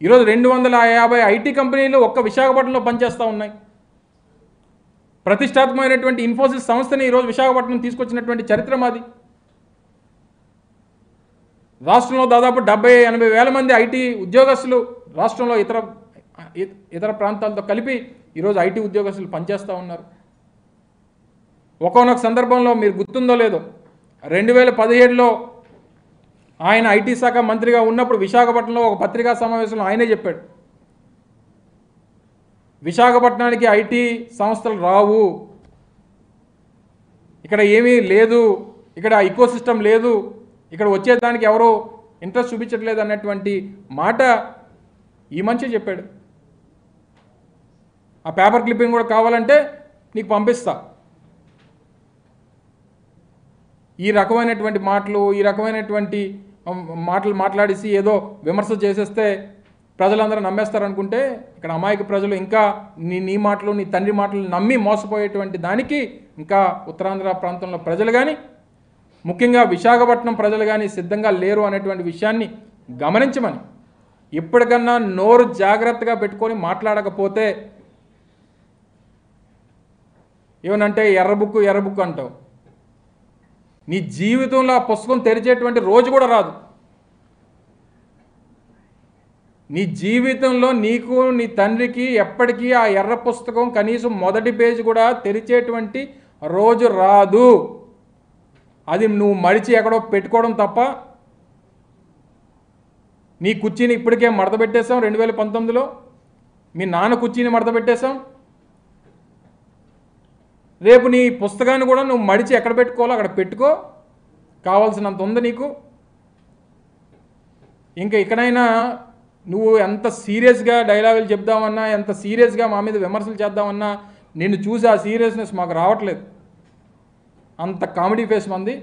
ఈరోజు 250 ఐటీ కంపెనీలు ఒక్క విశాఖపట్నంలో పనిచేస్తూ ఉన్నాయి. ప్రతిష్టాత్మకమైనటువంటి ఇన్ఫోసిస్ సంస్థని ఈరోజు విశాఖపట్నం తీసుకొచ్చినటువంటి చరిత్ర మాది. రాష్ట్రంలో దాదాపు 70-80 వేల మంది ఐటీ ఉద్యోగస్తులు రాష్ట్రంలో ఇతర ప్రాంతాలతో కలిపి ఈరోజు ఐటీ ఉద్యోగస్తులు పనిచేస్తూ ఉన్నారు. ఒక్కొక్క సందర్భంలో మీరు గుర్తుందో లేదో 2017లో ఆయన ఐటీ శాఖ మంత్రిగా ఉన్నప్పుడు విశాఖపట్నంలో ఒక పత్రికా సమావేశంలో ఆయనే చెప్పాడు, విశాఖపట్నానికి ఐటీ సంస్థలు రావు, ఇక్కడ ఏమీ లేదు, ఇక్కడ ఇకోసిస్టమ్ లేదు, ఇక్కడ వచ్చేదానికి ఎవరో ఇంట్రెస్ట్ చూపించట్లేదు అన్నటువంటి మాట ఈ మంచి చెప్పాడు. ఆ పేపర్ క్లిప్పింగ్ కూడా కావాలంటే నీకు పంపిస్తా. ఈ రకమైనటువంటి మాటలు మాట్లాడేసి ఏదో విమర్శ చేసేస్తే ప్రజలందరూ నమ్మేస్తారనుకుంటే ఇక్కడ అమాయక ప్రజలు ఇంకా నీ మాటలు నీ తండ్రి మాటలు నమ్మి మోసపోయేటువంటి దానికి ఇంకా ఉత్తరాంధ్ర ప్రాంతంలో ప్రజలు కానీ ముఖ్యంగా విశాఖపట్నం ప్రజలు కానీ సిద్ధంగా లేరు అనేటువంటి విషయాన్ని గమనించమని, ఇప్పటికన్నా నోరు జాగ్రత్తగా పెట్టుకొని మాట్లాడకపోతే ఏమనంటే ఎర్రబుక్కు అంటావు. నీ జీవితంలో ఆ పుస్తకం తెరిచేటువంటి రోజు కూడా రాదు. నీ జీవితంలో నీకు నీ తండ్రికి ఎప్పటికీ ఆ ఎర్ర పుస్తకం కనీసం మొదటి పేజీ కూడా తెరిచేటువంటి రోజు రాదు. అది నువ్వు మడిచి ఎక్కడో పెట్టుకోవడం తప్ప. నీ కుర్చీని ఇప్పటికే మడత పెట్టేశాం. 2019లో మీ నాన్న కుర్చీని మడత పెట్టేశాం. రేపు నీ పుస్తకాన్ని కూడా నువ్వు మడిచి ఎక్కడ పెట్టుకోవాలో అక్కడ పెట్టుకో, కావాల్సినంత ఉంది నీకు. ఇంకా ఇక్కడైనా నువ్వు ఎంత సీరియస్గా డైలాగులు చెప్దామన్నా, ఎంత సీరియస్గా మా మీద విమర్శలు చేద్దామన్నా నిన్ను చూసి ఆ సీరియస్నెస్ మాకు రావట్లేదు. అంత కామెడీ ఫేస్ మంది.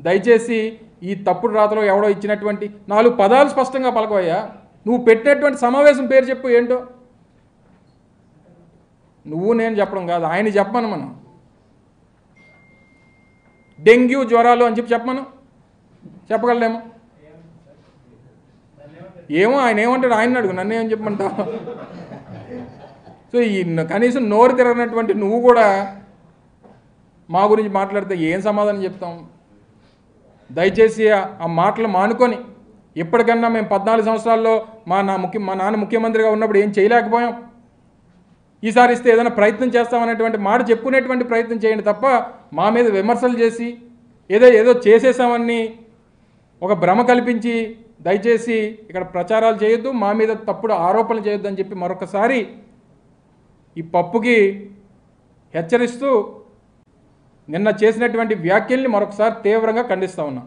దయచేసి ఈ తప్పుడు రాతలో ఎవడో ఇచ్చినటువంటి 4 పదాలు స్పష్టంగా పలకవయ్యా. నువ్వు పెట్టినటువంటి సమావేశం పేరు చెప్పు ఏంటో. నువ్వు నేను చెప్పడం కాదు, ఆయన చెప్పమను. మనం డెంగ్యూ జ్వరాలు అని చెప్పమను, చెప్పగలలేమో. ఏమో ఆయన ఏమంటాడు, ఆయన అడుగు, నన్ను ఏమని చెప్పమంటావు. సో ఈ కనీసం నోరు తిరగనటువంటి నువ్వు కూడా మా గురించి మాట్లాడితే ఏం సమాధానం చెప్తాం. దయచేసి ఆ మాటలు మానుకొని, ఇప్పటికన్నా మేము 14 సంవత్సరాల్లో మా నాన్న ముఖ్యమంత్రిగా ఉన్నప్పుడు ఏం చేయలేకపోయాం, ఈసారి ఇస్తే ఏదైనా ప్రయత్నం చేస్తామనేటువంటి మాట చెప్పుకునేటువంటి ప్రయత్నం చేయండి తప్ప మా మీద విమర్శలు చేసి ఏదో చేసేసామని ఒక భ్రమ కల్పించి దయచేసి ఇక్కడ ప్రచారాలు చేయొద్దు, మా మీద తప్పుడు ఆరోపణలు చేయొద్దు అని చెప్పి మరొకసారి ఈ పప్పుకి హెచ్చరిస్తూ నిన్న చేసినటువంటి వ్యాఖ్యల్ని మరొకసారి తీవ్రంగా ఖండిస్తూ ఉన్నాం.